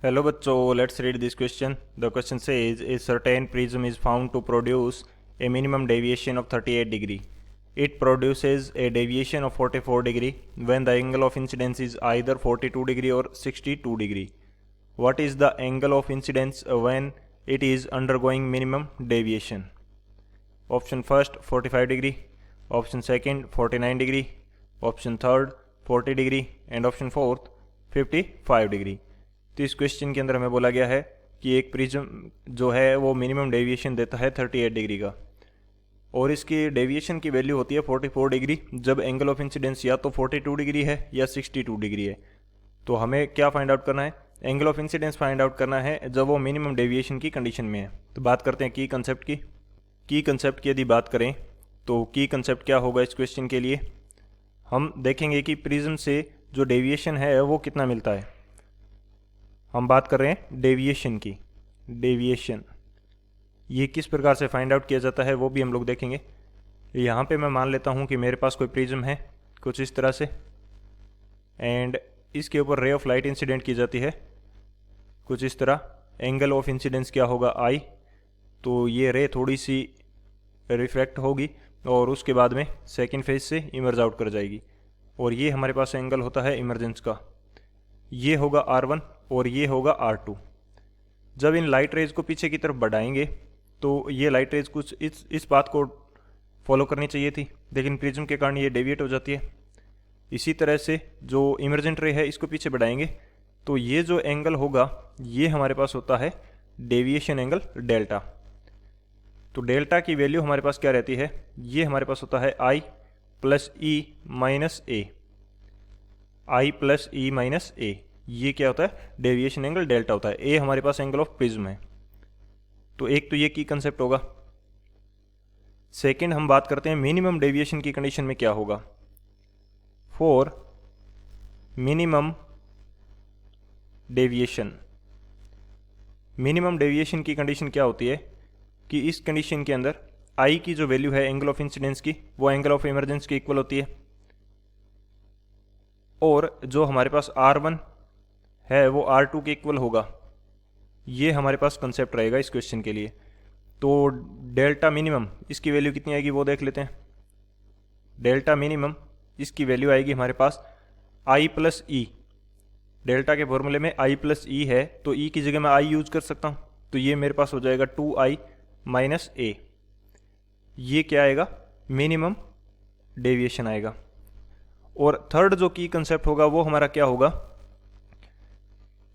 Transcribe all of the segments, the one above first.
Hello बच्चों, let's read this question. The question says a certain prism is found to produce a minimum deviation of 38 degree. It produces a deviation of 44 degree when the angle of incidence is either 42 degree or 62 degree. What is the angle of incidence when it is undergoing minimum deviation? Option first 45 degree, option second 49 degree, option third 40 degree and option fourth 55 degree. तो इस question के अंदर हमें बोला गया है कि एक प्रिज्म जो है वो मिनिमम डेविएशन देता है 38 डिग्री का और इसकी डेविएशन की वैल्यू होती है 44 डिग्री जब एंगल ऑफ इंसिडेंस या तो 42 डिग्री है या 62 डिग्री है। तो हमें क्या फाइंड आउट करना है? Angle of incidence find out करना है जब वो मिनिमम डेविएशन की कंडीशन में है। तो बात करते हैं की कंसेप्ट की। की कंसेप्ट की यदि बात करें तो की कंसेप्ट क्या होगा इस क्वेश्चन के लिए? हम देखेंगे कि प्रिज्म से जो डेविएशन है वो कितना मिलता है। हम बात कर रहे हैं डेविएशन की। डेविएशन ये किस प्रकार से फाइंड आउट किया जाता है वो भी हम लोग देखेंगे। यहाँ पे मैं मान लेता हूँ कि मेरे पास कोई प्रिज्म है कुछ इस तरह से एंड इसके ऊपर रे ऑफ लाइट इंसिडेंट की जाती है कुछ इस तरह। एंगल ऑफ इंसिडेंस क्या होगा? आई। तो ये रे थोड़ी सी रिफ्रैक्ट होगी और उसके बाद में सेकेंड फेज से इमर्ज आउट कर जाएगी और ये हमारे पास एंगल होता है इमर्जेंस का। ये होगा R1 और ये होगा R2। जब इन लाइट रेज को पीछे की तरफ बढ़ाएंगे तो ये लाइट रेज कुछ इस बात को फॉलो करनी चाहिए थी, लेकिन प्रिज्म के कारण ये डेविएट हो जाती है। इसी तरह से जो इमर्जेंट रे है इसको पीछे बढ़ाएंगे तो ये जो एंगल होगा ये हमारे पास होता है डेविएशन एंगल डेल्टा। तो डेल्टा की वैल्यू हमारे पास क्या रहती है? ये हमारे पास होता है I plus E minus A. I plus E minus A, ये क्या होता है? डेविएशन एंगल डेल्टा होता है। ए हमारे पास एंगल ऑफ प्रिज्म है। तो एक तो ये की कंसेप्ट होगा। सेकंड हम बात करते हैं मिनिमम डेविएशन की कंडीशन में क्या होगा। For minimum deviation, minimum deviation की कंडीशन क्या होती है कि इस कंडीशन के अंदर आई की जो वैल्यू है एंगल ऑफ इंसिडेंस की वो एंगल ऑफ इमर्जेंस के इक्वल होती है और जो हमारे पास R1 है वो R2 के इक्वल होगा। ये हमारे पास कंसेप्ट रहेगा इस क्वेश्चन के लिए। तो डेल्टा मिनिमम इसकी वैल्यू कितनी आएगी वो देख लेते हैं। डेल्टा मिनिमम इसकी वैल्यू आएगी हमारे पास I प्लस ई। डेल्टा के फॉर्मूले में I प्लस ई है तो ई की जगह मैं I यूज कर सकता हूँ, तो ये मेरे पास हो जाएगा 2I माइनस ए। ये क्या आएगा? मिनिमम डेविएशन आएगा। और थर्ड जो की कंसेप्ट होगा वो हमारा क्या होगा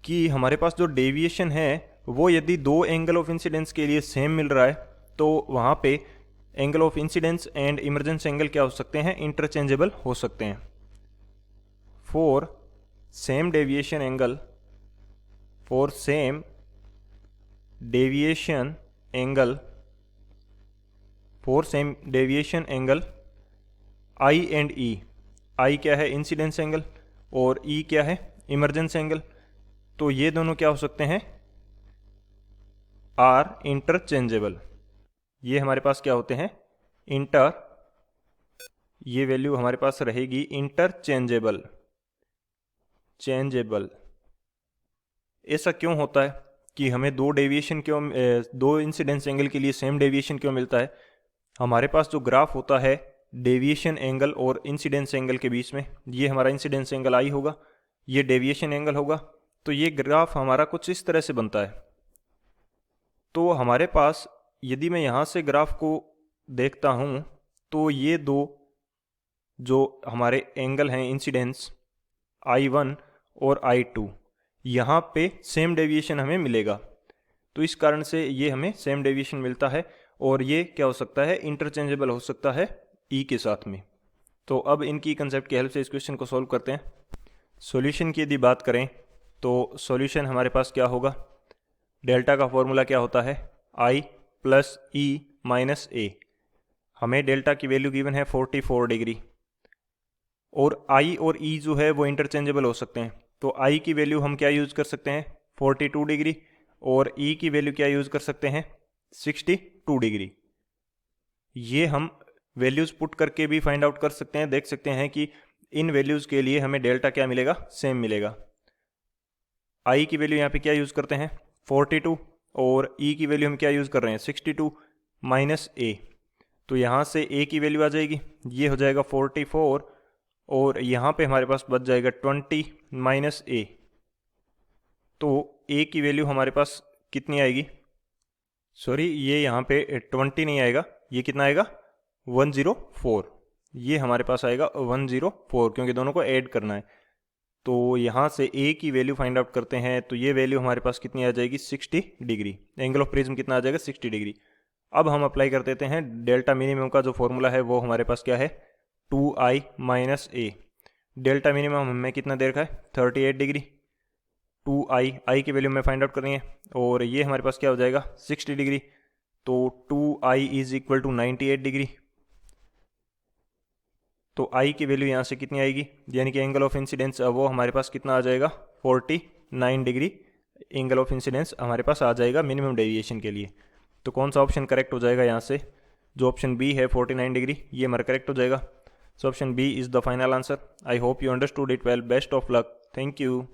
कि हमारे पास जो डेविएशन है वो यदि दो एंगल ऑफ इंसिडेंस के लिए सेम मिल रहा है तो वहाँ पे angle of incidence and emergence angle क्या हो सकते हैं? इंटरचेंजेबल हो सकते हैं। For same deviation angle, for same deviation angle, for same deviation angle I and E. I क्या है? इंसिडेंस एंगल और ई क्या है? Emergence angle. तो ये दोनों क्या हो सकते हैं? Are interchangeable. ये हमारे पास क्या होते हैं? ये वैल्यू हमारे पास रहेगी इंटरचेंजेबल, चेंजेबल। ऐसा क्यों होता है कि हमें दो डेविएशन क्यों, दो इंसिडेंस एंगल के लिए सेम डेविएशन क्यों मिलता है? हमारे पास जो ग्राफ होता है डेविएशन एंगल और इंसिडेंस एंगल के बीच में, ये हमारा इंसिडेंस एंगल आई होगा, ये डेविएशन एंगल होगा। तो ये ग्राफ हमारा कुछ इस तरह से बनता है। तो हमारे पास यदि मैं यहाँ से ग्राफ को देखता हूँ तो ये दो जो हमारे एंगल हैं इंसिडेंस I1 और I2, यहाँ पे सेम डेविएशन हमें मिलेगा। तो इस कारण से ये हमें सेम डेविएशन मिलता है और ये क्या हो सकता है? इंटरचेंजेबल हो सकता है ई के साथ में। तो अब इनकी कंसेप्ट की हेल्प से इस क्वेश्चन को सॉल्व करते हैं। सॉल्यूशन की यदि बात करें तो सॉल्यूशन हमारे पास क्या होगा? डेल्टा का फॉर्मूला क्या होता है? I प्लस ई माइनस ए। हमें डेल्टा की वैल्यू गिवन है 44 डिग्री और I और E जो है वो इंटरचेंजेबल हो सकते हैं। तो I की वैल्यू हम क्या यूज़ कर सकते हैं? 42 डिग्री और E की वैल्यू क्या यूज़ कर सकते हैं? 62 डिग्री। ये हम वैल्यूज़ पुट करके भी फाइंड आउट कर सकते हैं। देख सकते हैं कि इन वैल्यूज़ के लिए हमें डेल्टा क्या मिलेगा? सेम मिलेगा। आई की वैल्यू यहाँ पे क्या यूज़ करते हैं 42 और ई की वैल्यू हम क्या यूज़ कर रहे हैं 62 माइनस ए। तो यहाँ से ए की वैल्यू आ जाएगी, ये हो जाएगा 44 और यहाँ पे हमारे पास बच जाएगा 20 माइनस ए। तो ए की वैल्यू हमारे पास कितनी आएगी, सॉरी ये यहाँ पे 20 नहीं आएगा, ये कितना आएगा 104। ये हमारे पास आएगा 104 क्योंकि दोनों को ऐड करना है। तो यहाँ से ए की वैल्यू फाइंड आउट करते हैं, तो ये वैल्यू हमारे पास कितनी आ जाएगी 60 डिग्री। एंगल ऑफ प्रिज्म कितना आ जाएगा 60 डिग्री। अब हम अप्लाई कर देते हैं डेल्टा मिनिमम का जो फॉर्मूला है वो हमारे पास क्या है 2i माइनस ए। डेल्टा मिनिमम हमें कितना दे रखा है 38 डिग्री। 2i की वैल्यू हमें फाइंड आउट करनी है और ये हमारे पास क्या हो जाएगा 60 डिग्री। तो 2i is equal to 98 degree. तो i की वैल्यू यहाँ से कितनी आएगी, यानी कि एंगल ऑफ इंसिडेंस वो हमारे पास कितना आ जाएगा 49 डिग्री। एंगल ऑफ इंसिडेंस हमारे पास आ जाएगा मिनिमम डेविएशन के लिए। तो कौन सा ऑप्शन करेक्ट हो जाएगा यहाँ से, जो ऑप्शन बी है 49 डिग्री, ये हमारा करेक्ट हो जाएगा। So option B is the final answer. I hope you understood it well. Best of luck. Thank you.